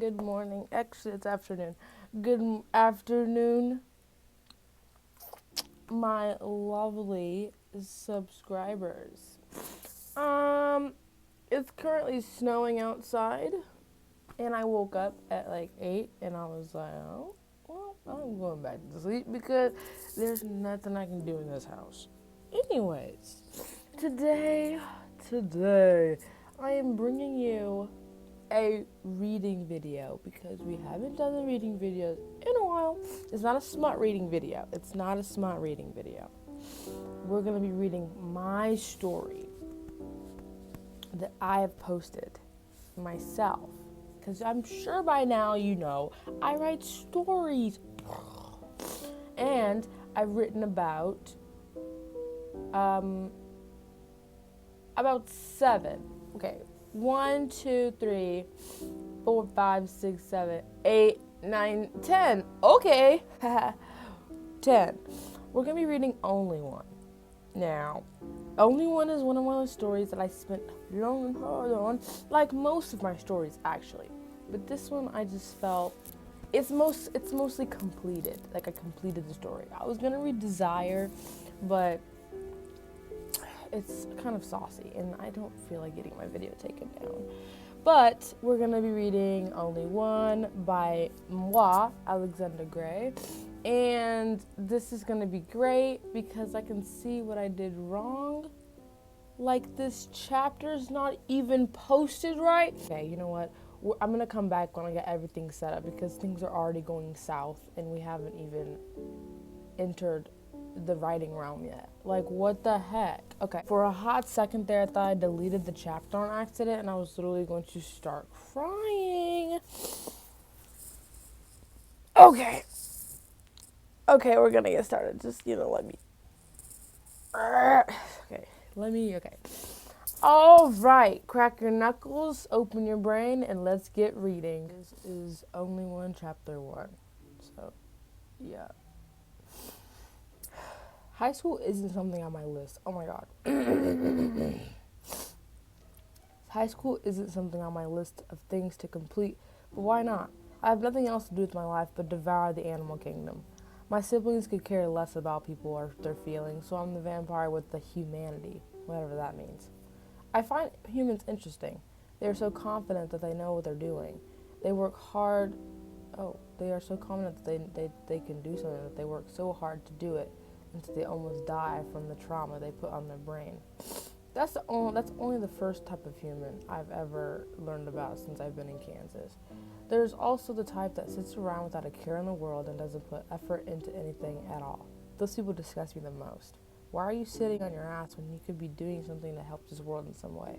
good morning. Actually, it's afternoon. Afternoon, my lovely subscribers. It's currently snowing outside, and I woke up at like 8, and I was like, oh, well, I'm going back to sleep because there's nothing I can do in this house. Anyways, today, I am bringing you a reading video because we haven't done the reading videos in a while. It's not a smut reading video. We're going to be reading my story that I have posted myself because I'm sure by now you know I write stories. And I've written about 7. Okay. 1, 2, 3, 4, 5, 6, 7, 8, 9, 10. Okay. 10. We're going to be reading Only One. Now, Only One is one of those stories that I spent long and hard on, like most of my stories, actually. But this one, I just felt, it's mostly completed. Like, I completed the story. I was going to read Desire, but it's kind of saucy, and I don't feel like getting my video taken down. But we're going to be reading Only One by moi, Alexandra Gray. And this is going to be great because I can see what I did wrong. Like, this chapter's not even posted right. Okay, you know what? I'm going to come back when I get everything set up because things are already going south and we haven't even entered the writing realm yet. Like, what the heck? Okay, for a hot second there, I thought I deleted the chapter on accident and I was literally going to start crying. Okay, we're gonna get started. Just, let me. Okay. All right, crack your knuckles, open your brain, and let's get reading. This is Only One, Chapter 1. So, yeah. High school isn't something on my list. Oh my god. High school isn't something on my list of things to complete, but why not? I have nothing else to do with my life but devour the animal kingdom. My siblings could care less about people or their feelings, so I'm the vampire with the humanity, whatever that means. I find humans interesting. They are so confident that they know what they're doing. They work hard. They are so confident that they can do something that they work so hard to do it until they almost die from the trauma they put on their brain. That's only the first type of human I've ever learned about since I've been in Kansas. There's also the type that sits around without a care in the world and doesn't put effort into anything at all. Those people disgust me the most. Why are you sitting on your ass when you could be doing something to help this world in some way?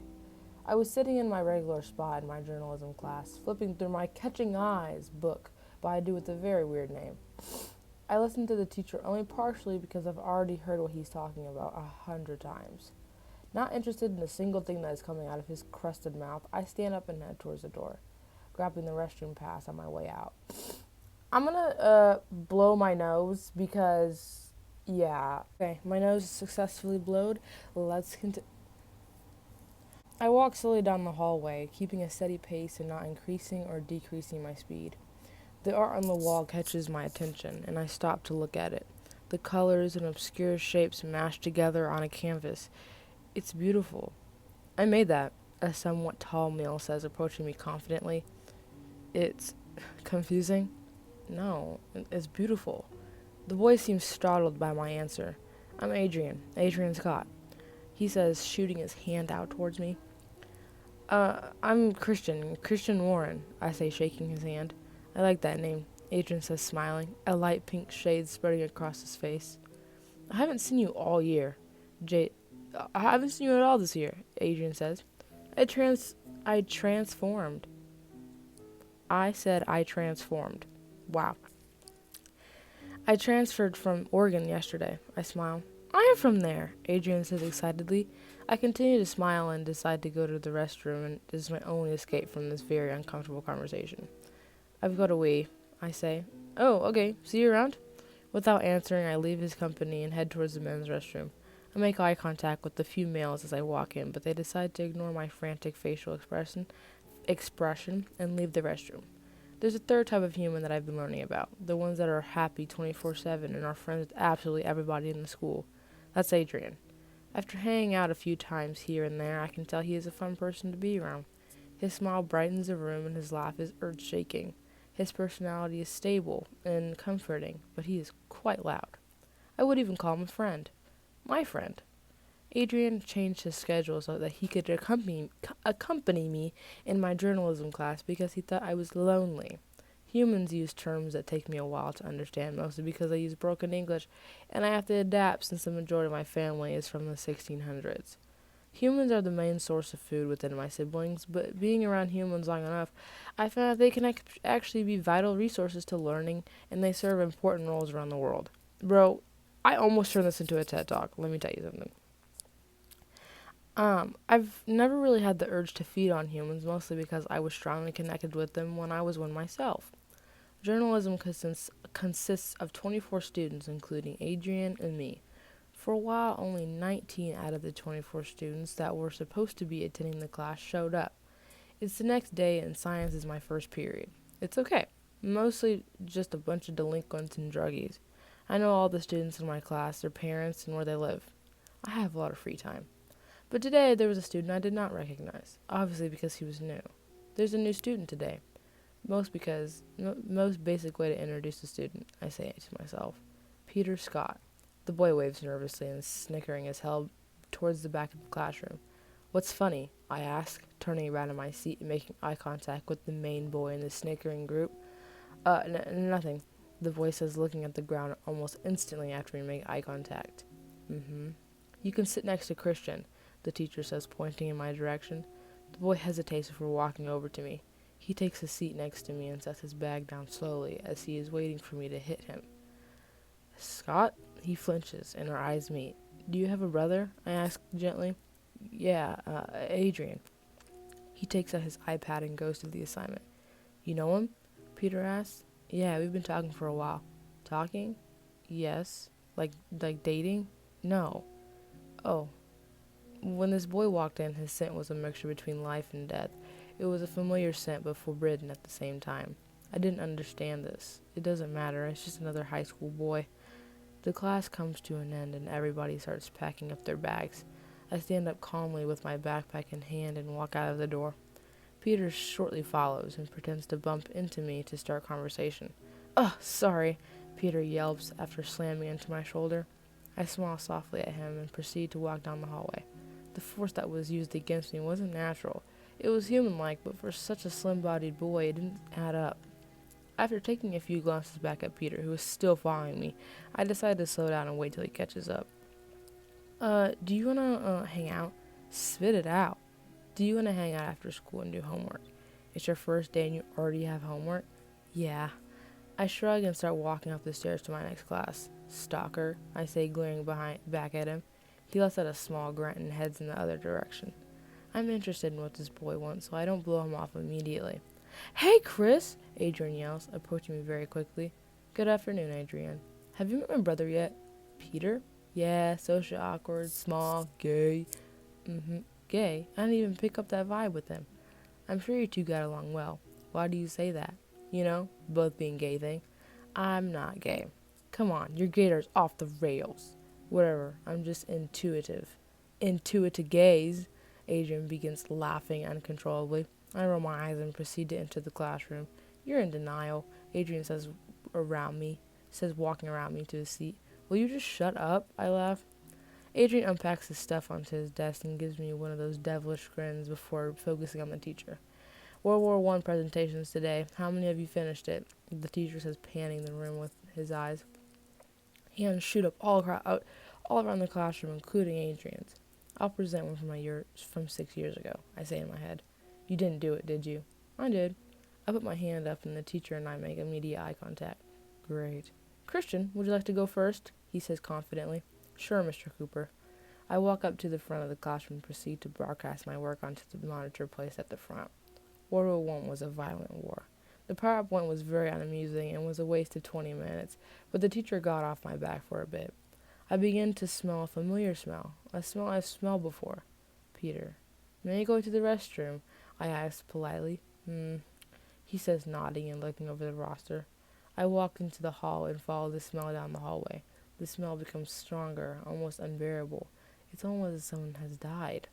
I was sitting in my regular spot in my journalism class, flipping through my Catching Eyes book by a dude with a very weird name. I listened to the teacher only partially because I've already heard what he's talking about 100 times. Not interested in a single thing that is coming out of his crusted mouth, I stand up and head towards the door, grabbing the restroom pass on my way out. I'm gonna blow my nose because, yeah. Okay, my nose is successfully blowed. Let's continue. I walk slowly down the hallway, keeping a steady pace and not increasing or decreasing my speed. The art on the wall catches my attention, and I stop to look at it. The colors and obscure shapes mashed together on a canvas. It's beautiful. I made that, a somewhat tall male says, approaching me confidently. It's confusing? No, it's beautiful. The boy seems startled by my answer. I'm Adrian Scott, he says, shooting his hand out towards me. I'm Christian Warren, I say, shaking his hand. I like that name, Adrian says, smiling, a light pink shade spreading across his face. I haven't seen you all year, I haven't seen you at all this year, Adrian says. I transformed. I said I transformed. Wow. I transferred from Oregon yesterday, I smile. I am from there, Adrian says excitedly. I continue to smile and decide to go to the restroom, and this is my only escape from this very uncomfortable conversation. I've got a wee, I say. Oh, okay, see you around? Without answering, I leave his company and head towards the men's restroom. I make eye contact with the few males as I walk in, but they decide to ignore my frantic facial expression and leave the restroom. There's a third type of human that I've been learning about, the ones that are happy 24/7 and are friends with absolutely everybody in the school. That's Adrian. After hanging out a few times here and there, I can tell he is a fun person to be around. His smile brightens the room and his laugh is earth-shaking. His personality is stable and comforting, but he is quite loud. I would even call him a friend. My friend. Adrian changed his schedule so that he could accompany me in my journalism class because he thought I was lonely. Humans use terms that take me a while to understand, mostly because I use broken English, and I have to adapt since the majority of my family is from the 1600s. Humans are the main source of food within my siblings, but being around humans long enough, I found that they can actually be vital resources to learning, and they serve important roles around the world. Bro, I almost turned this into a TED Talk. Let me tell you something. I've never really had the urge to feed on humans, mostly because I was strongly connected with them when I was one myself. Journalism consists of 24 students, including Adrian and me. For a while, only 19 out of the 24 students that were supposed to be attending the class showed up. It's the next day, and science is my first period. It's okay. Mostly just a bunch of delinquents and druggies. I know all the students in my class, their parents, and where they live. I have a lot of free time. But today there was a student I did not recognize, obviously because he was new. There's a new student today. Most basic way to introduce a student, I say to myself. Peter Scott. The boy waves nervously and snickering his head towards the back of the classroom. What's funny? I ask, turning around in my seat and making eye contact with the main boy in the snickering group. Nothing, the boy says, looking at the ground almost instantly after we make eye contact. You can sit next to Christian, the teacher says, pointing in my direction. The boy hesitates before walking over to me. He takes a seat next to me and sets his bag down slowly as he is waiting for me to hit him. Scott? He flinches, and our eyes meet. Do you have a brother? I ask gently. Yeah, Adrian. He takes out his iPad and goes to the assignment. You know him? Peter asks. Yeah, we've been talking for a while. Talking? Yes. Like dating? No. Oh. When this boy walked in, his scent was a mixture between life and death. It was a familiar scent, but forbidden at the same time. I didn't understand this. It doesn't matter, it's just another high school boy. The class comes to an end and everybody starts packing up their bags. I stand up calmly with my backpack in hand and walk out of the door. Peter shortly follows and pretends to bump into me to start conversation. Ugh, sorry, Peter yelps after slamming into my shoulder. I smile softly at him and proceed to walk down the hallway. The force that was used against me wasn't natural. It was human-like, but for such a slim-bodied boy, it didn't add up. After taking a few glances back at Peter, who was still following me, I decided to slow down and wait till he catches up. Do you wanna, hang out? Spit it out. Do you wanna hang out after school and do homework? It's your first day and you already have homework? Yeah. I shrug and start walking up the stairs to my next class. Stalker, I say, glaring back at him. He lets out a small grunt and heads in the other direction. I'm interested in what this boy wants, so I don't blow him off immediately. Hey, Chris! Adrian yells, approaching me very quickly. Good afternoon, Adrian. Have you met my brother yet? Peter? Yeah, social awkward, small, gay. Gay? I didn't even pick up that vibe with him. I'm sure you two got along well. Why do you say that? You know, both being gay thing. I'm not gay. Come on, your gator's off the rails. Whatever, I'm just intuitive. Intuitive gaze. Adrian begins laughing uncontrollably. I roll my eyes and proceed to enter the classroom. You're in denial, Adrian says, walking around me to his seat. Will you just shut up? I laugh. Adrian unpacks his stuff onto his desk and gives me one of those devilish grins before focusing on the teacher. World War I presentations today. How many of you finished it? The teacher says, panning the room with his eyes. Hands shoot up all around the classroom, including Adrian's. I'll present one from 6 years ago, I say in my head. You didn't do it, did you? I did. I put my hand up and the teacher and I make immediate eye contact. Great. Christian, would you like to go first? He says confidently. Sure, Mr. Cooper. I walk up to the front of the classroom and proceed to broadcast my work onto the monitor placed at the front. World War I was a violent war. The PowerPoint was very unamusing and was a waste of 20 minutes, but the teacher got off my back for a bit. I began to smell a familiar smell, a smell I've smelled before. Peter. May I go to the restroom? I asked politely. He he says, nodding and looking over the roster. I walk into the hall and follow the smell down the hallway. The smell becomes stronger, almost unbearable. It's almost as someone has died.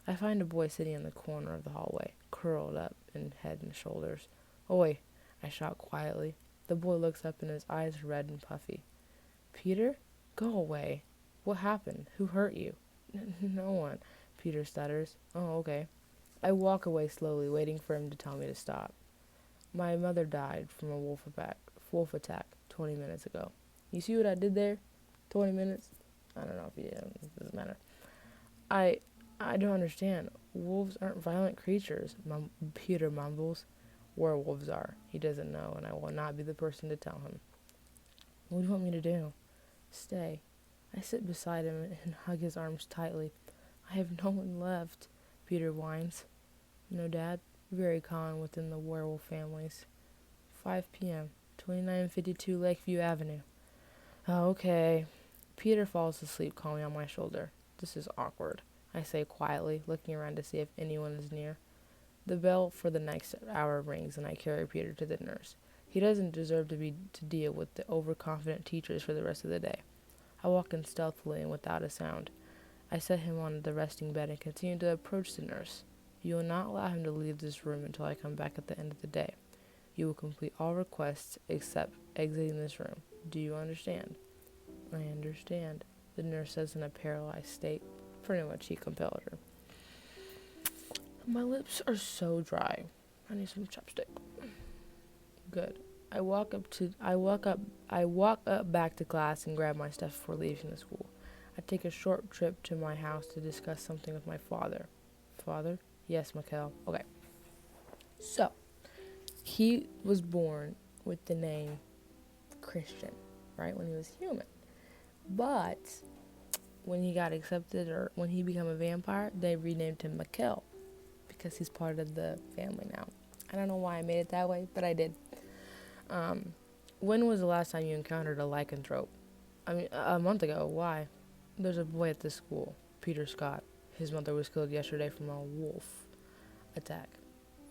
I find a boy sitting in the corner of the hallway, curled up in head and shoulders. "Oi!" I shout quietly. The boy looks up and his eyes are red and puffy. "Peter? Go away. What happened? Who hurt you?" "No one," Peter stutters. "Oh, okay." I walk away slowly, waiting for him to tell me to stop. "My mother died from a wolf attack 20 minutes ago." You see what I did there? 20 minutes? I don't know if you did. It doesn't matter. I I don't understand. Wolves aren't violent creatures, Peter mumbles. "Werewolves are." He doesn't know, and I will not be the person to tell him. "What do you want me to do?" "Stay." I sit beside him and hug his arms tightly. "I have no one left," Peter whines. "No dad?" Very common within the werewolf families. 5 p.m., 2952 Lakeview Avenue. "Okay." Peter falls asleep calmly on my shoulder. "This is awkward," I say quietly, looking around to see if anyone is near. The bell for the next hour rings, and I carry Peter to the nurse. He doesn't deserve to deal with the overconfident teachers for the rest of the day. I walk in stealthily and without a sound. I set him on the resting bed and continue to approach the nurse. "You will not allow him to leave this room until I come back at the end of the day. You will complete all requests except exiting this room. Do you understand?" "I understand," the nurse says in a paralyzed state. Pretty much he compelled her. My lips are so dry. I need some chapstick. Good. I walk up back to class and grab my stuff before leaving the school. I take a short trip to my house to discuss something with my father. "Father?" "Yes, Miekel." Okay. So, he was born with the name Christian, right, when he was human. But when he got accepted, or when he became a vampire, they renamed him Miekel because he's part of the family now. I don't know why I made it that way, but I did. When was the last time you encountered a lycanthrope? I mean, a month ago. Why? There's a boy at this school, Peter Scott. His mother was killed yesterday from a wolf attack.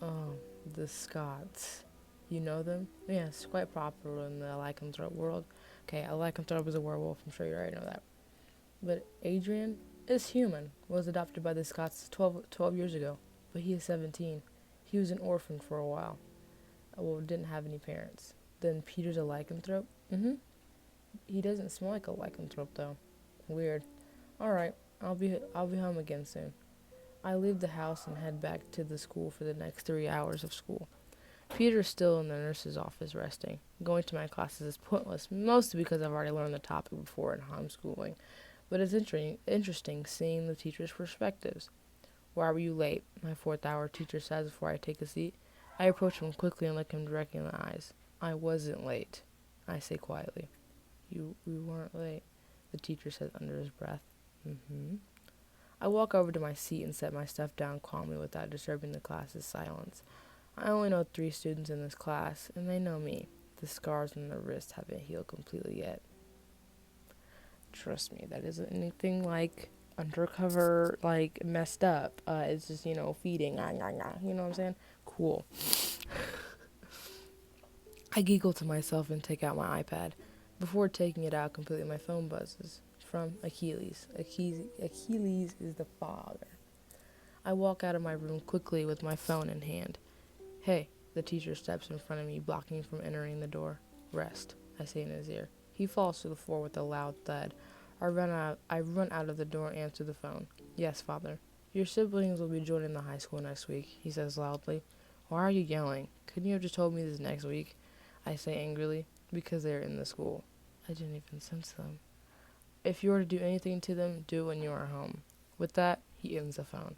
Oh, the Scots. You know them? Yes, quite popular in the lycanthrope world. Okay, a lycanthrope is a werewolf. I'm sure you already know that. But Adrian is human. Was adopted by the Scots 12 years ago. But he is 17. He was an orphan for a while. Well, didn't have any parents. Then Peter's a lycanthrope? Mm-hmm. He doesn't smell like a lycanthrope, though. Weird. Alright, I'll be home again soon. I leave the house and head back to the school for the next 3 hours of school. Peter's still in the nurse's office resting. Going to my classes is pointless, mostly because I've already learned the topic before in homeschooling. But it's interesting seeing the teachers' perspectives. "Why were you late?" my 4th-hour teacher says before I take a seat. I approach him quickly and look him directly in the eyes. "I wasn't late," I say quietly. You weren't late," the teacher says under his breath. Mm-hmm. I walk over to my seat and set my stuff down calmly without disturbing the class's silence. I only know 3 students in this class, and they know me. The scars on their wrists haven't healed completely yet. Trust me, that isn't anything like undercover, like messed up. It's just, feeding. You know what I'm saying? Cool. I giggle to myself and take out my iPad. Before taking it out completely, my phone buzzes. It's from Achilles. Achilles is the father. I walk out of my room quickly with my phone in hand. "Hey," the teacher steps in front of me, blocking me from entering the door. "Rest," I say in his ear. He falls to the floor with a loud thud. I run out of the door and answer the phone. "Yes, father." "Your siblings will be joining the high school next week," he says loudly. "Why are you yelling? Couldn't you have just told me this next week?" I say angrily. "Because they're in the school." I didn't even sense them. "If you were to do anything to them, do it when you are home." With that, he ends the phone.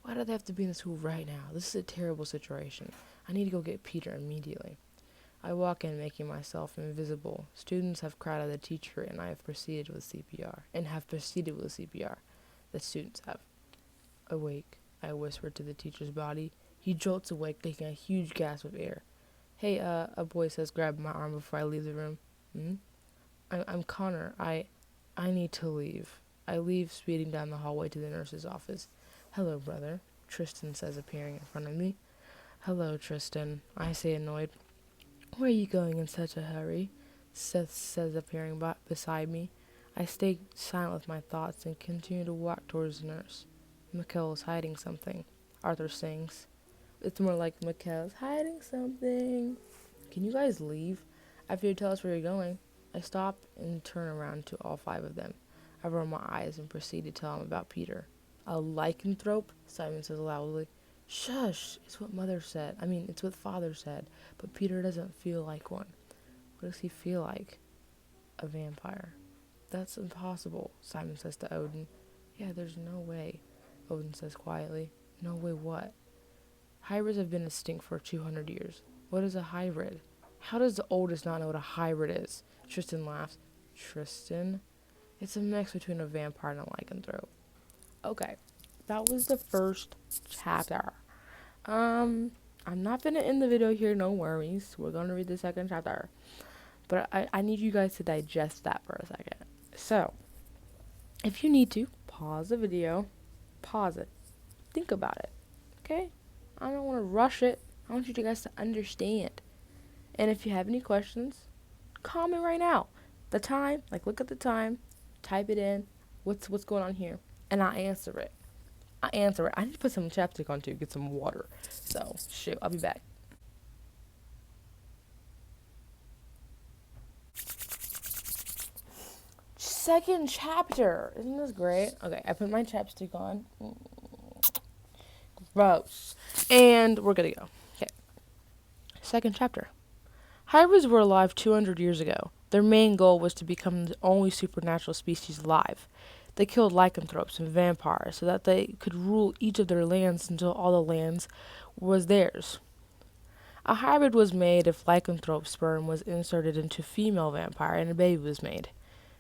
Why do they have to be in the school right now? This is a terrible situation. I need to go get Peter immediately. I walk in, making myself invisible. Students have crowded the teacher, and I have proceeded with CPR. The students have. "Awake," I whisper to the teacher's body. He jolts awake, taking a huge gasp of air. "Hey, a boy says, grabbing my arm before I leave the room. I'm Connor. I need to leave." I leave, speeding down the hallway to the nurse's office. "Hello, brother," Tristan says, appearing in front of me. Hello, Tristan, I say, annoyed. Where are you going in such a hurry? Seth says, appearing beside me. I stay silent with my thoughts and continue to walk towards the nurse. Miekel is hiding something, Arthur sings. It's more like Miekel's hiding something. Can you guys leave? After you tell us where you're going. I stop and turn around to all five of them. I roll my eyes and proceed to tell them about Peter. A lycanthrope? Simon says loudly. Shush! It's what Mother said. It's what Father said. But Peter doesn't feel like one. What does he feel like? A vampire. That's impossible, Simon says to Odin. Yeah, there's no way, Odin says quietly. No way what? Hybrids have been extinct for 200 years. What is a hybrid? How does the oldest not know what a hybrid is? Tristan laughs. Tristan? It's a mix between a vampire and a lycanthrope. Okay, that was the first chapter. I'm not gonna end the video here, no worries. We're gonna read the second chapter. But I need you guys to digest that for a second. So, if you need to, pause the video, pause it, think about it, okay? I don't want to rush it. I want you guys to understand. And if you have any questions, comment right now. The time, look at the time, type it in, what's going on here, and I answer it. I need to put some chapstick on too, get some water. So, shoot, I'll be back. Second chapter. Isn't this great? Okay, I put my chapstick on. Gross. And we're gonna go. Okay. Second chapter. Hybrids were alive 200 years ago. Their main goal was to become the only supernatural species alive. They killed lycanthropes and vampires so that they could rule each of their lands until all the lands was theirs. A hybrid was made if lycanthrope sperm was inserted into female vampire and a baby was made.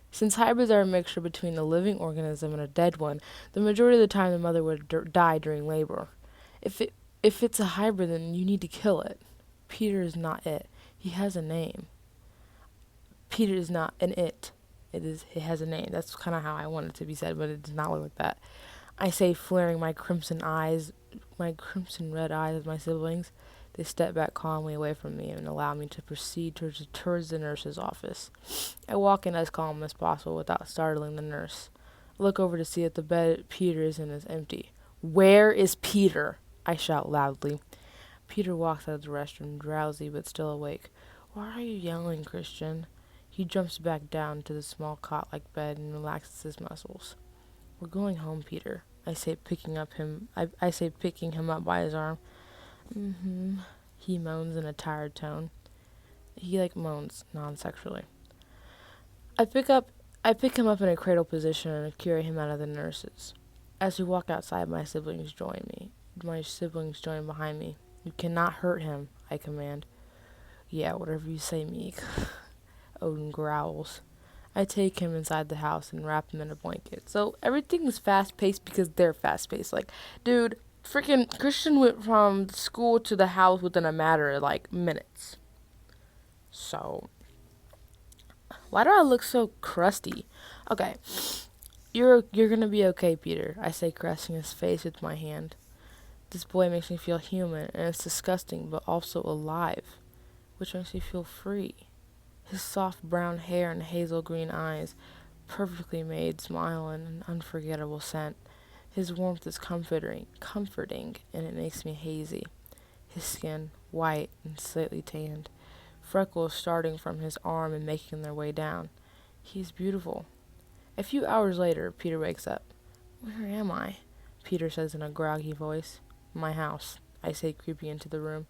Since hybrids are a mixture between a living organism and a dead one, the majority of the time the mother would die during labor. If it's a hybrid, then you need to kill it. Peter is not it. He has a name. Peter is not an it. It has a name. That's kind of how I want it to be said, but it does not look like that. I say, flaring my crimson red eyes at my siblings. They step back calmly away from me and allow me to proceed towards the nurse's office. I walk in as calm as possible without startling the nurse. I look over to see that the bed Peter is in is empty. Where is Peter? I shout loudly. Peter walks out of the restroom, drowsy but still awake. Why are you yelling, Christian? He jumps back down to the small cot-like bed and relaxes his muscles. We're going home, Peter. I say, picking him up by his arm. Mm-hmm. He moans in a tired tone. He moans non-sexually. I pick him up in a cradle position and carry him out of the nurses. As we walk outside, my siblings join behind me. You cannot hurt him, I command. Yeah, whatever you say, Meek. Odin growls. I take him inside the house and wrap him in a blanket. So everything is fast-paced because they're fast-paced. Dude, freaking Christian went from school to the house within a matter of minutes. So, why do I look so crusty? Okay, you're gonna be okay, Peter. I say, caressing his face with my hand. This boy makes me feel human, and it's disgusting, but also alive, which makes me feel free. His soft brown hair and hazel green eyes, perfectly made smile and an unforgettable scent. His warmth is comforting, and it makes me hazy. His skin, white and slightly tanned, freckles starting from his arm and making their way down. He's beautiful. A few hours later, Peter wakes up. Where am I? Peter says in a groggy voice. My house, I say, creeping into the room.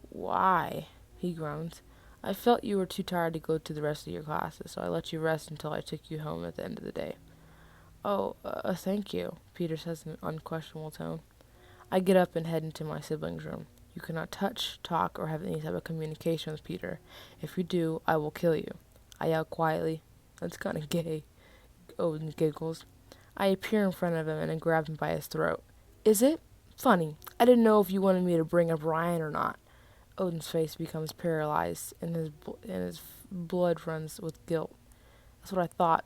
Why? He groans. I felt you were too tired to go to the rest of your classes, so I let you rest until I took you home at the end of the day. Oh, thank you, Peter says in an unquestionable tone. I get up and head into my siblings' room. You cannot touch, talk, or have any type of communication with Peter. If you do, I will kill you. I yell quietly. That's kind of gay. Odin giggles. I appear in front of him and I grab him by his throat. Is it? Funny. I didn't know if you wanted me to bring up Ryan or not. Odin's face becomes paralyzed and his blood runs with guilt. That's what I thought.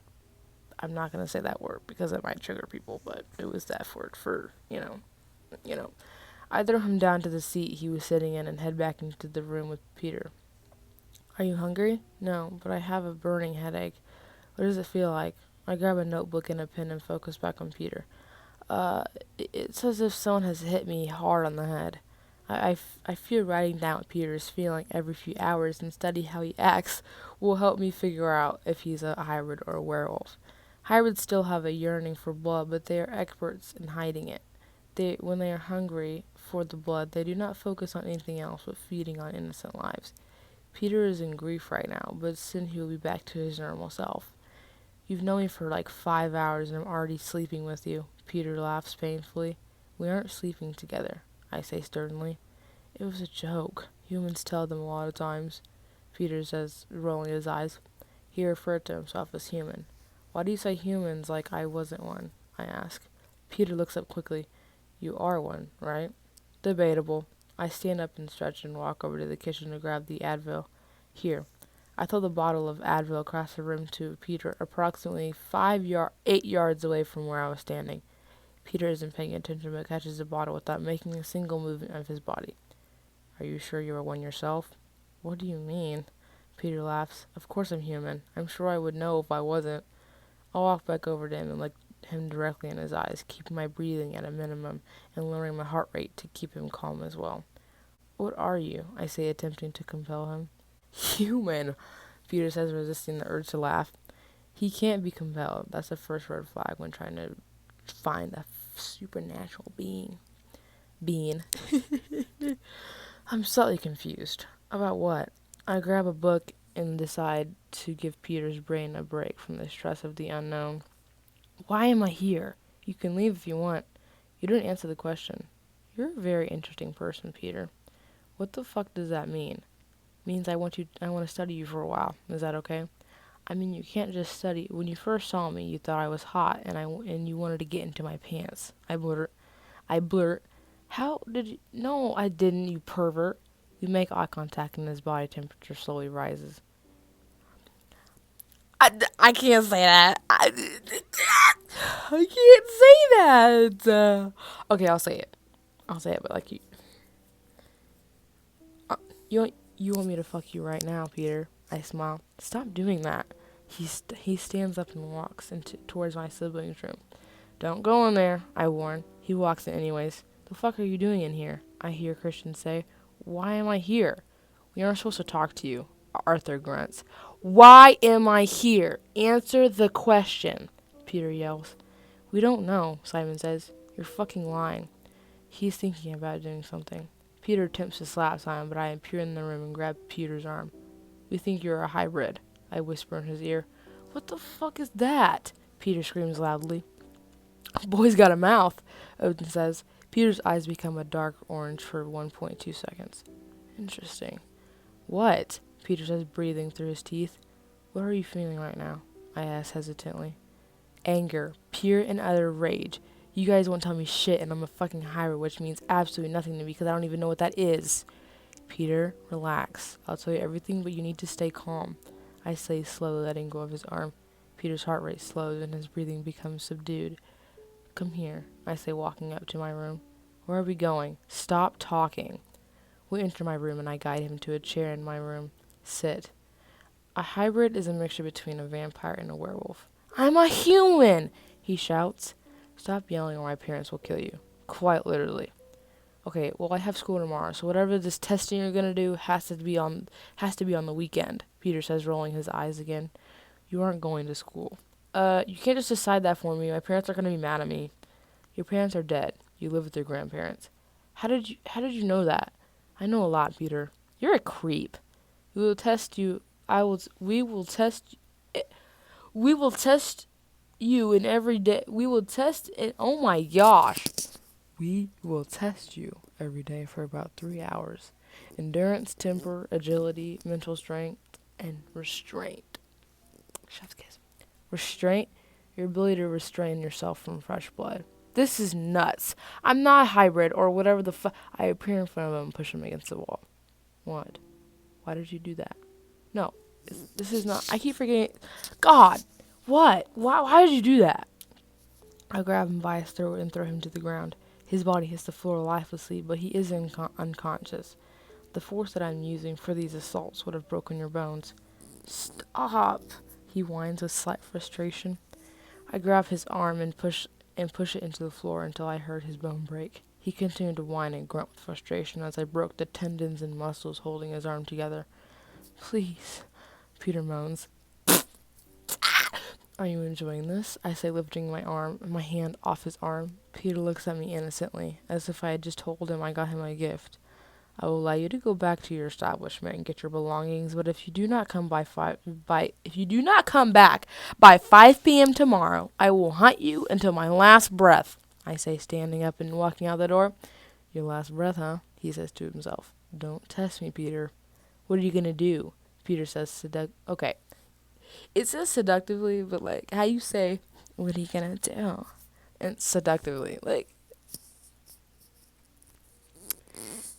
I'm not going to say that word because it might trigger people, but it was that word for, you know. I throw him down to the seat he was sitting in and head back into the room with Peter. Are you hungry? No, but I have a burning headache. What does it feel like? I grab a notebook and a pen and focus back on Peter. It's as if someone has hit me hard on the head. I feel writing down what Peter is feeling every few hours and study how he acts will help me figure out if he's a hybrid or a werewolf. Hybrids still have a yearning for blood, but they are experts in hiding it. When they are hungry for the blood, they do not focus on anything else but feeding on innocent lives. Peter is in grief right now, but soon he will be back to his normal self. You've known me for like 5 hours and I'm already sleeping with you. Peter laughs painfully. We aren't sleeping together, I say sternly. It was a joke. Humans tell them a lot of times, Peter says, rolling his eyes. He referred to himself as human. Why do you say humans like I wasn't one? I ask. Peter looks up quickly. You are one, right? Debatable. I stand up and stretch and walk over to the kitchen to grab the Advil. Here. I throw the bottle of Advil across the room to Peter, approximately 8 yards away from where I was standing. Peter isn't paying attention but catches the bottle without making a single movement of his body. Are you sure you are one yourself? What do you mean? Peter laughs. Of course I'm human. I'm sure I would know if I wasn't. I'll walk back over to him and look him directly in his eyes, keeping my breathing at a minimum and lowering my heart rate to keep him calm as well. What are you? I say, attempting to compel him. Human, Peter says, resisting the urge to laugh. He can't be compelled. That's the first red flag when trying to find a supernatural being. I'm slightly confused. About what? I grab a book and decide to give Peter's brain a break from the stress of the unknown. Why am I here? You can leave if you want. You didn't answer the question. You're a very interesting person, Peter. What the fuck does that mean? Means I want to study you for a while. Is that okay? I mean, you can't just study. When you first saw me, you thought I was hot, and you wanted to get into my pants. I blurt. How did you? No, I didn't, you pervert. We make eye contact, and his body temperature slowly rises. I can't say that. I can't say that. Okay, I'll say it. But like you want me to fuck you right now, Peter? I smile. Stop doing that. He stands up and walks towards my siblings' room. Don't go in there, I warn. He walks in anyways. The fuck are you doing in here? I hear Christian say. Why am I here? We aren't supposed to talk to you. Arthur grunts. Why am I here? Answer the question, Peter yells. We don't know, Simon says. You're fucking lying. He's thinking about doing something. Peter attempts to slap Simon, but I appear in the room and grab Peter's arm. We think you're a hybrid, I whisper in his ear. What the fuck is that? Peter screams loudly. Boy's got a mouth, Odin says. Peter's eyes become a dark orange for 1.2 seconds. Interesting. What? Peter says, breathing through his teeth. What are you feeling right now? I ask hesitantly. Anger. Pure and utter rage. You guys won't tell me shit and I'm a fucking hybrid, which means absolutely nothing to me because I don't even know what that is. Peter, relax. I'll tell you everything, but you need to stay calm. I say, slowly letting go of his arm. Peter's heart rate slows and his breathing becomes subdued. Come here, I say, walking up to my room. Where are we going? Stop talking. We enter my room and I guide him to a chair in my room. Sit. A hybrid is a mixture between a vampire and a werewolf. I'm a human, he shouts. Stop yelling or my parents will kill you. Quite literally. Okay, well I have school tomorrow, so whatever this testing you're gonna do has to be on the weekend, Peter says, rolling his eyes again. You aren't going to school. You can't just decide that for me. My parents are gonna be mad at me. Your parents are dead. You live with your grandparents. How did you know that? I know a lot, Peter. You're a creep. We will test you. We will test you in every day. We will test it. Oh my gosh. We will test you every day for about 3 hours. Endurance, temper, agility, mental strength, and restraint. Chef's kiss. Restraint, your ability to restrain yourself from fresh blood. This is nuts. I'm not a hybrid or whatever the fuck. I appear in front of him and push him against the wall. What? Why did you do that? No, this is not. I keep forgetting. God, what? Why did you do that? I grab him by his throat and throw him to the ground. His body hits the floor lifelessly, but he is unconscious. The force that I'm using for these assaults would have broken your bones. Stop, he whines with slight frustration. I grab his arm and push it into the floor until I heard his bone break. He continued to whine and grunt with frustration as I broke the tendons and muscles holding his arm together. Please, Peter moans. Are you enjoying this? I say, lifting my hand off his arm. Peter looks at me innocently, as if I had just told him I got him a gift. I will allow you to go back to your establishment and get your belongings, but if you do not come back by 5 p.m. tomorrow, I will hunt you until my last breath, I say, standing up and walking out the door. Your last breath, huh? He says to himself. Don't test me, Peter. What are you gonna do? Peter says okay. It says seductively, but like how you say, what are you gonna do? And seductively, like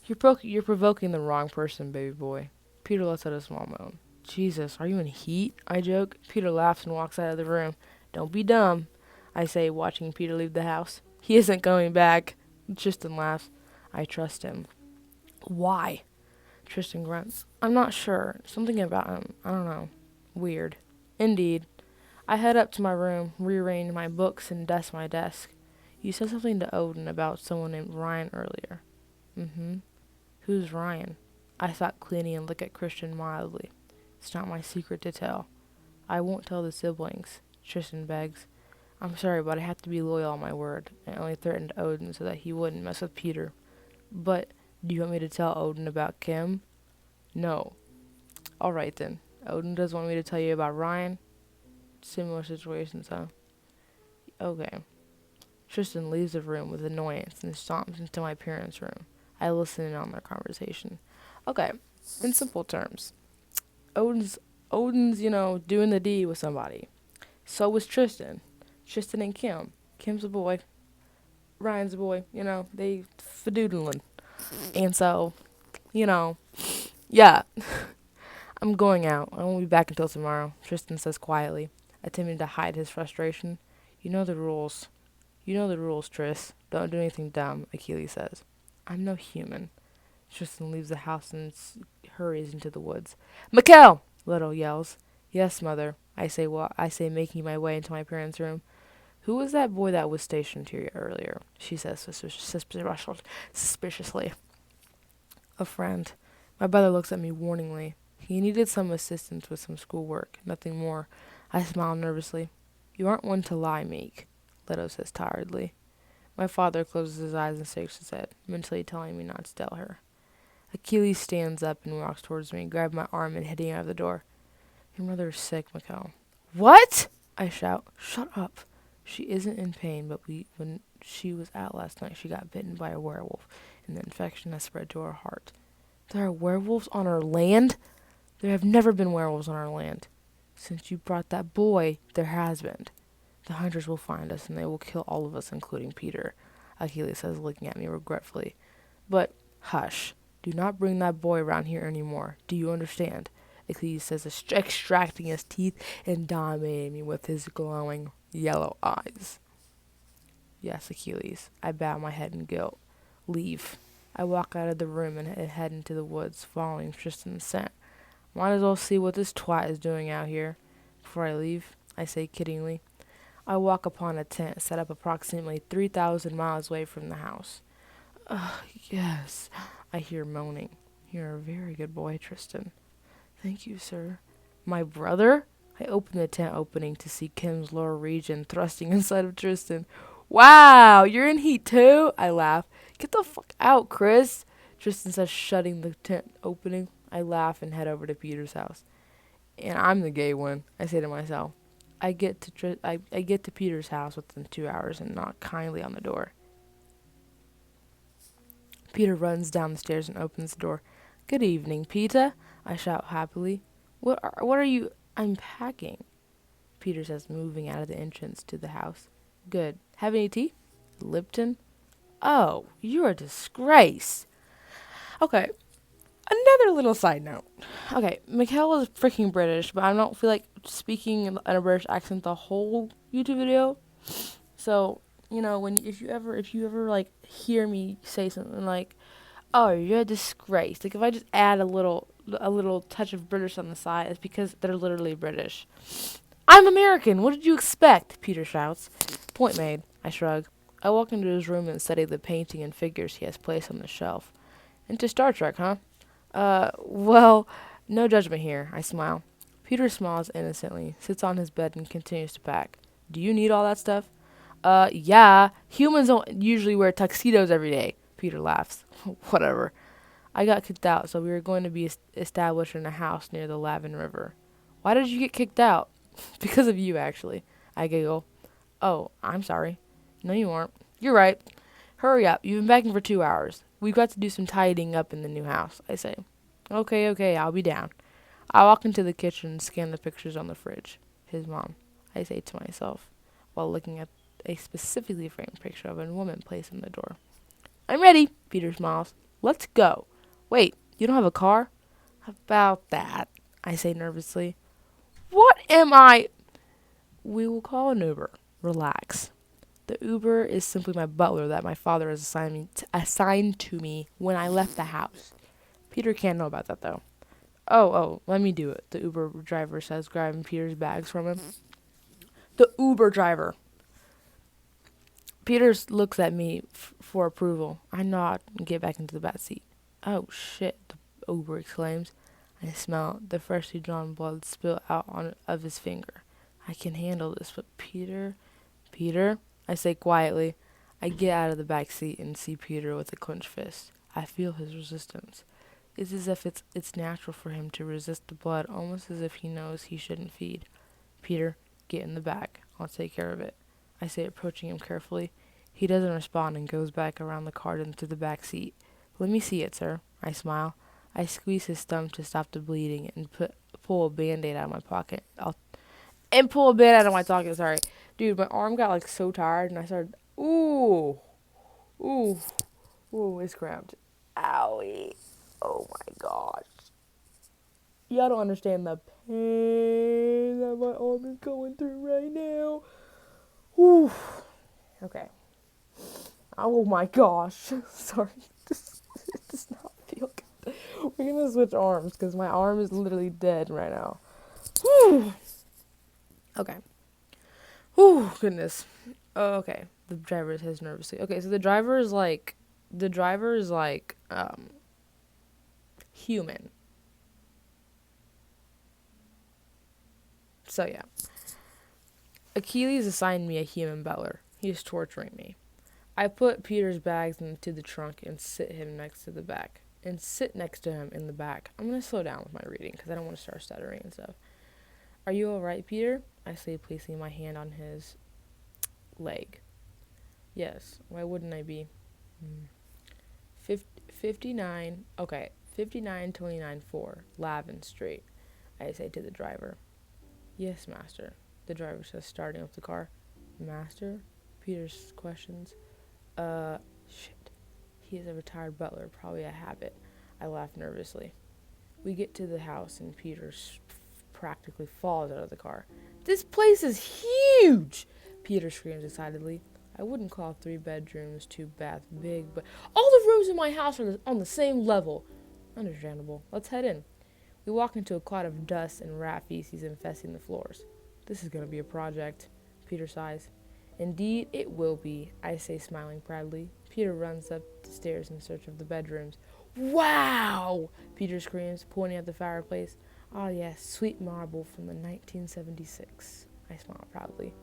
you're provoking the wrong person, baby boy. Peter lets out a small moan. Jesus, are you in heat? I joke. Peter laughs and walks out of the room. Don't be dumb, I say, watching Peter leave the house. He isn't going back. Tristan laughs. I trust him. Why? Tristan grunts. I'm not sure. Something about him. I don't know. Weird. Indeed. I head up to my room, rearrange my books, and dust my desk. You said something to Odin about someone named Ryan earlier. Mm-hmm. Who's Ryan? I thought cleaning and look at Christian mildly. It's not my secret to tell. I won't tell the siblings, Tristan begs. I'm sorry, but I have to be loyal on my word. I only threatened Odin so that he wouldn't mess with Peter. But, do you want me to tell Odin about Kim? No. Alright then. Odin does want me to tell you about Ryan? Similar situations, huh? Okay. Tristan leaves the room with annoyance and stomps into my parents' room. I listen in on their conversation. Okay, in simple terms, Odin's, doing the deed with somebody. So was Tristan. Tristan and Kim. Kim's a boy. Ryan's a boy. They fadoodling. And so, yeah. I'm going out. I won't be back until tomorrow, Tristan says quietly, attempting to hide his frustration. You know the rules. You know the rules, Tris. Don't do anything dumb, Achilles says. I'm no human. Tristan leaves the house and hurries into the woods. Miekel! Little yells. Yes, mother, I say, making my way into my parents' room. Who was that boy that was stationed here earlier? She says suspiciously. A friend. My brother looks at me warningly. He needed some assistance with some schoolwork, nothing more. I smile nervously. You aren't one to lie, Meek, Leto says tiredly. My father closes his eyes and shakes his head, mentally telling me not to tell her. Achilles stands up and walks towards me, grabbing my arm and heading out of the door. Your mother is sick, Miekel. What? I shout. Shut up. She isn't in pain, but when she was out last night, she got bitten by a werewolf, and the infection has spread to her heart. There are werewolves on our land? There have never been werewolves on our land. Since you brought that boy, there has been. The hunters will find us, and they will kill all of us, including Peter, Achilles says, looking at me regretfully. But, hush. Do not bring that boy around here anymore. Do you understand? Achilles says, extracting his teeth and dominating me with his glowing yellow eyes. Yes, Achilles. I bow my head in guilt. Leave. I walk out of the room and head into the woods, following Tristan's scent. Might as well see what this twat is doing out here. Before I leave, I say kiddingly, I walk upon a tent set up approximately 3,000 miles away from the house. Yes, I hear moaning. You're a very good boy, Tristan. Thank you, sir. My brother? I open the tent opening to see Kim's lower region thrusting inside of Tristan. Wow, you're in heat too? I laugh. Get the fuck out, Chris. Tristan says, shutting the tent opening. I laugh and head over to Peter's house. And I'm the gay one, I say to myself. I get to Peter's house within 2 hours and knock kindly on the door. Peter runs down the stairs and opens the door. Good evening, Peter, I shout happily. What are you unpacking? Peter says, moving out of the entrance to the house. Good. Have any tea? Lipton? Oh, you're a disgrace. Okay, another little side note. Okay, Miekel is freaking British, but I don't feel like speaking in a British accent the whole YouTube video. So, when if you ever like hear me say something like, "Oh, you're a disgrace." Like if I just add a little touch of British on the side, it's because they're literally British. I'm American. What did you expect? Peter shouts. Point made. I shrug. I walk into his room and study the painting and figures he has placed on the shelf. Into Star Trek, huh? Well, no judgment here. I smile. Peter smiles innocently, sits on his bed, and continues to pack. Do you need all that stuff? Yeah. Humans don't usually wear tuxedos every day. Peter laughs. Whatever. I got kicked out, so we were going to be established in a house near the Lavin River. Why did you get kicked out? Because of you, actually. I giggle. Oh, I'm sorry. No, you aren't. You're right. Hurry up. You've been packing for 2 hours. We've got to do some tidying up in the new house, I say. Okay, I'll be down. I walk into the kitchen and scan the pictures on the fridge. His mom, I say to myself, while looking at a specifically framed picture of a woman placed on the door. I'm ready, Peter smiles. Let's go. Wait, you don't have a car? About that, I say nervously. What am I? We will call an Uber. Relax. The Uber is simply my butler that my father has assigned to me when I left the house. Peter can't know about that, though. Oh, let me do it, the Uber driver says, grabbing Peter's bags from him. The Uber driver. Peter looks at me for approval. I nod and get back into the back seat. Oh, shit, the Uber exclaims. I smell the freshly drawn blood spill out of his finger. I can handle this, but Peter, I say quietly. I get out of the back seat and see Peter with a clenched fist. I feel his resistance. It's as if it's natural for him to resist the blood, almost as if he knows he shouldn't feed. Peter, get in the back. I'll take care of it, I say, approaching him carefully. He doesn't respond and goes back around the cart into the back seat. Let me see it, sir. I smile. I squeeze his thumb to stop the bleeding and pull a Band-Aid out of my pocket. Pull a Band-Aid out of my pocket, sorry. Dude, my arm got like so tired and I started, ooh, it's cramped. Owie. Oh my gosh. Y'all don't understand the pain that my arm is going through right now. Whew. Okay. Oh my gosh. Sorry. It does not feel good. We're gonna switch arms because my arm is literally dead right now. Whew. Okay. Whew, goodness. Oh, okay. The driver says nervously. Okay, so the driver is like human. So yeah. Achilles assigned me a human butler. He is torturing me. I put Peter's bags into the trunk and sit next to him in the back. I'm going to slow down with my reading because I don't want to start stuttering and stuff. Are you alright, Peter? I say, placing my hand on his leg. Yes, why wouldn't I be? 59, okay, 5929-4, Lavin Street, I say to the driver. Yes, master, the driver says, starting up the car. Master? Peter questions. Shit. He is a retired butler, probably a habit. I laugh nervously. We get to the house and Peter practically falls out of the car. This place is huge! Peter screams excitedly. I wouldn't call 3 bedrooms, 2 baths big, but all the rooms in my house are on the same level. Understandable. Let's head in. We walk into a cloud of dust and rat feces infesting the floors. This is going to be a project, Peter sighs. Indeed, it will be, I say, smiling proudly. Peter runs up the stairs in search of the bedrooms. Wow! Peter screams, pointing at the fireplace. Ah, yes, sweet marble from the 1976. I smile proudly.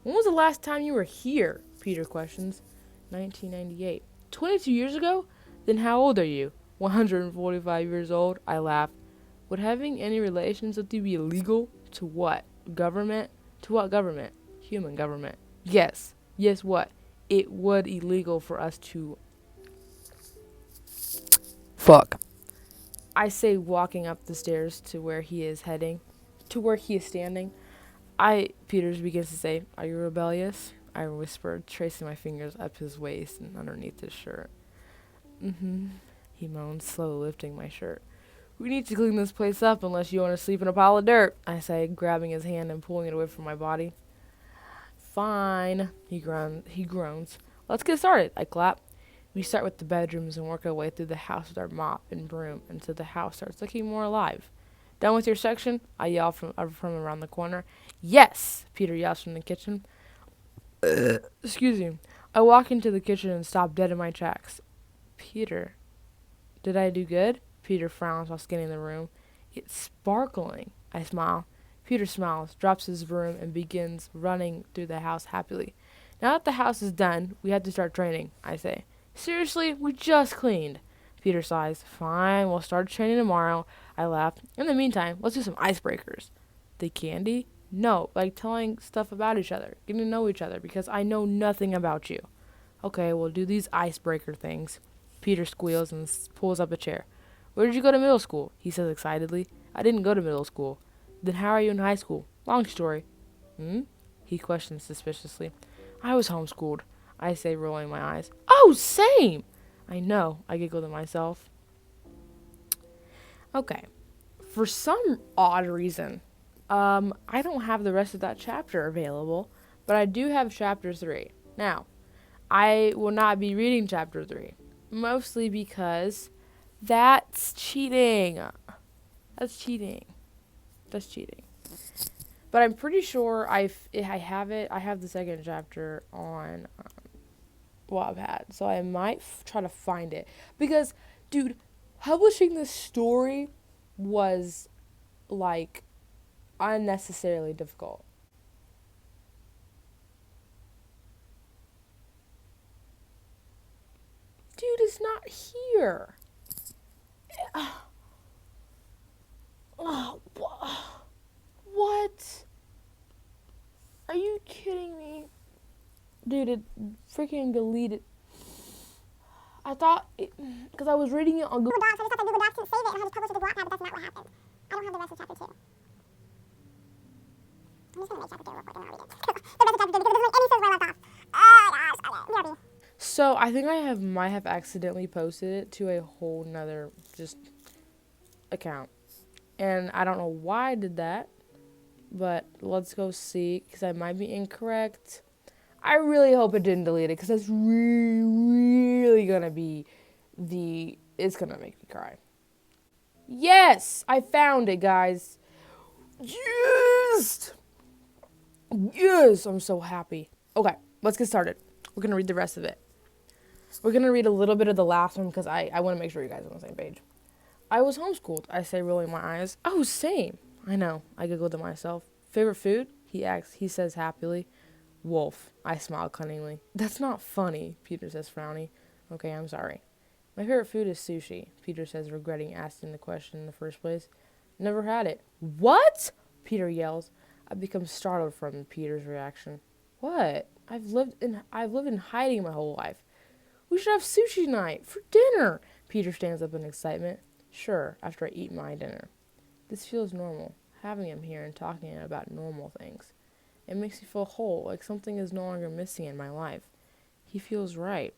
When was the last time you were here? Peter questions. 1998. 22 years ago? Then how old are you? 145 years old, I laugh. Would having any relations with you be illegal? To what? Government? To what government? Human government. Yes. Yes, what? It would illegal for us to fuck, I say, walking up the stairs to where he is standing. Peters begins to say, are you rebellious? I whispered, tracing my fingers up his waist and underneath his shirt. He moans, slowly lifting my shirt. We need to clean this place up unless you want to sleep in a pile of dirt, I say, grabbing his hand and pulling it away from my body. Fine, he groans. Let's get started, I clap. We start with the bedrooms and work our way through the house with our mop and broom until the house starts looking more alive. Done with your section? I yell from around the corner. Yes, Peter yells from the kitchen. Excuse me. I walk into the kitchen and stop dead in my tracks. Peter, did I do good? Peter frowns while scanning the room. It's sparkling. I smile. Peter smiles, drops his broom, and begins running through the house happily. Now that the house is done, we have to start training, I say. Seriously, we just cleaned. Peter sighs. Fine, we'll start training tomorrow. I laugh. In the meantime, let's do some icebreakers. The candy? No, like telling stuff about each other, getting to know each other, because I know nothing about you. Okay, we'll do these icebreaker things. Peter squeals and pulls up a chair. Where did you go to middle school? He says excitedly. I didn't go to middle school. Then how are you in high school? Long story. He questions suspiciously. I was homeschooled, I say, rolling my eyes. Oh, same! I know, I giggle to myself. Okay. For some odd reason, I don't have the rest of that chapter available, but I do have chapter 3. Now, I will not be reading chapter 3, mostly because that's cheating. That's cheating. But I'm pretty sure I have it. I have the second chapter on Wattpad, so I might try to find it. Because, dude, publishing this story was, like, unnecessarily difficult. Dude, it's not here. Oh, what? Are you kidding me? Dude, it freaking deleted. I thought, because I was reading it on Google Docs, I just thought that Google Docs didn't save it and I had to publish it to Wattpad, but that's not what happened. I don't have the rest of chapter 2. I'm just going to make chapter 2 real quick and then I'll read it. The rest of chapter 2, because it doesn't make any sense where I left off. Oh my gosh, okay, BRB. So I think might have accidentally posted it to a whole nother just account. And I don't know why I did that, but let's go see, because I might be incorrect. I really hope it didn't delete it, because that's really gonna be it's gonna make me cry. Yes! I found it, guys. Yes! Yes! I'm so happy. Okay, let's get started. We're gonna read the rest of it. We're gonna read a little bit of the last one, because I want to make sure you guys are on the same page. I was homeschooled, I say, rolling my eyes. Oh, same. I know, I giggled to myself. Favorite food? He asks. He says happily. Wolf. I smile cunningly. That's not funny, Peter says, frowning. Okay, I'm sorry. My favorite food is sushi, Peter says, regretting asking the question in the first place. Never had it. What? Peter yells. I become startled from Peter's reaction. What? I've lived in hiding my whole life. We should have sushi night for dinner. Peter stands up in excitement. Sure, after I eat my dinner. This feels normal, having him here and talking about normal things. It makes me feel whole, like something is no longer missing in my life. He feels right.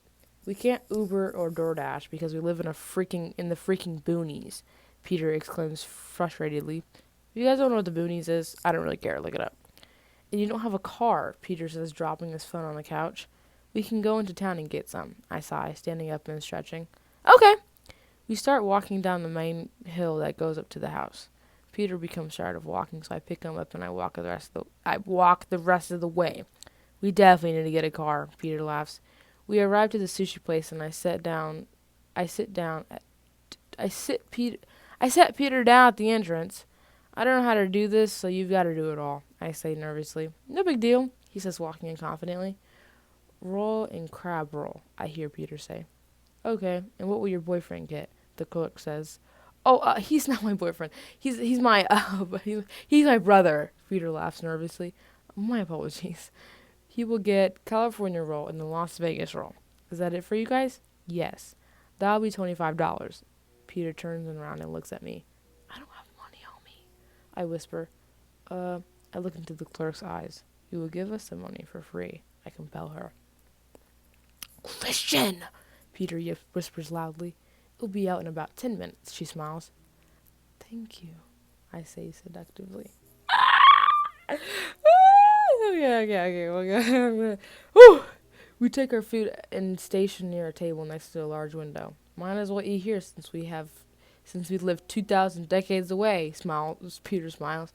We can't Uber or DoorDash because we live in the freaking boonies, Peter exclaims frustratedly. If you guys don't know what the boonies is, I don't really care, look it up. And you don't have a car, Peter says, dropping his phone on the couch. We can go into town and get some, I sigh, standing up and stretching. Okay. We start walking down the main hill that goes up to the house. Peter becomes tired of walking, so I pick him up and I walk the rest of the way. We definitely need to get a car, Peter laughs. We arrive to the sushi place and I set Peter down at the entrance. I don't know how to do this, so you've got to do it all, I say nervously. No big deal, he says, walking in confidently. Roll and crab roll, I hear Peter say. Okay, and what will your boyfriend get? The clerk says. Oh, he's not my boyfriend. He's my brother. Peter laughs nervously. My apologies. He will get California roll and the Las Vegas roll. Is that it for you guys? Yes. That'll be $25. Peter turns around and looks at me. I don't have money on me, I whisper. I look into the clerk's eyes. You will give us the money for free, I compel her. Christian! Peter whispers loudly. It'll be out in about 10 minutes, she smiles. Thank you, I say seductively. Okay. Whew. We take our food and station near a table next to a large window. Might as well eat here since we lived 2,000 decades away. Peter smiles.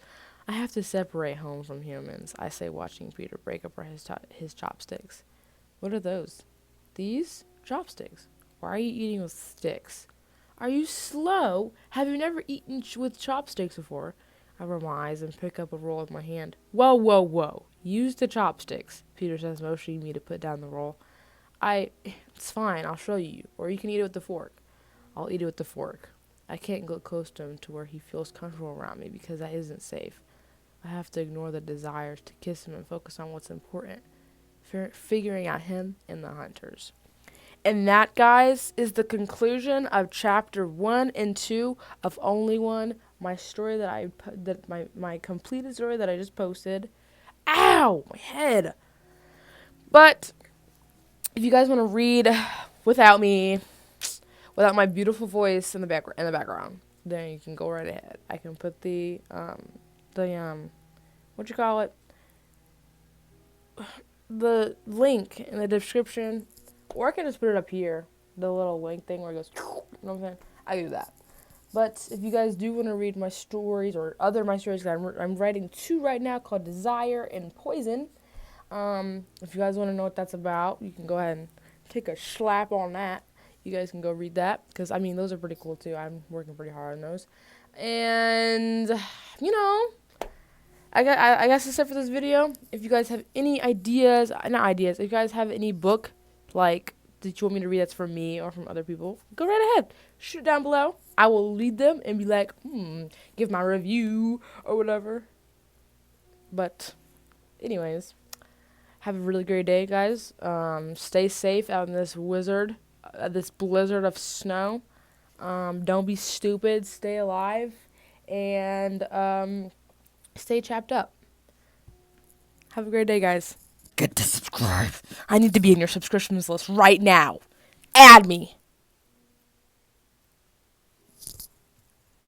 I have to separate home from humans, I say, watching Peter break apart his chopsticks. What are those? These? Chopsticks. Why are you eating with sticks? Are you slow? Have you never eaten with chopsticks before? I rub my eyes and pick up a roll with my hand. Whoa. Use the chopsticks, Peter says, motioning me to put down the roll. It's fine, I'll show you. Or you can eat it with the fork. I'll eat it with the fork. I can't get close to him to where he feels comfortable around me because that isn't safe. I have to ignore the desires to kiss him and focus on what's important. Figuring out him and the hunters. And that, guys, is the conclusion of chapter 1 and 2 of Only One, my story my completed story that I just posted. Ow, my head. But if you guys want to read without me, without my beautiful voice in the background, then you can go right ahead. I can put the what you call it? The link in the description. Or I can just put it up here, the little link thing where it goes, you know what I'm saying? I do that. But if you guys do want to read my stories or my stories that I'm writing 2 right now called Desire and Poison, if you guys want to know what that's about, you can go ahead and take a slap on that. You guys can go read that because, I mean, those are pretty cool too. I'm working pretty hard on those. And, I guess that's it for this video. If you guys have any ideas, if you guys have any book, like, that you want me to read that's from me or from other people, go right ahead. Shoot it down below. I will read them and be like, give my review or whatever. But, anyways, have a really great day, guys. Stay safe out in this blizzard of snow. Don't be stupid. Stay alive. And, stay chapped up. Have a great day, guys. Get to subscribe. I need to be in your subscriptions list right now. Add me.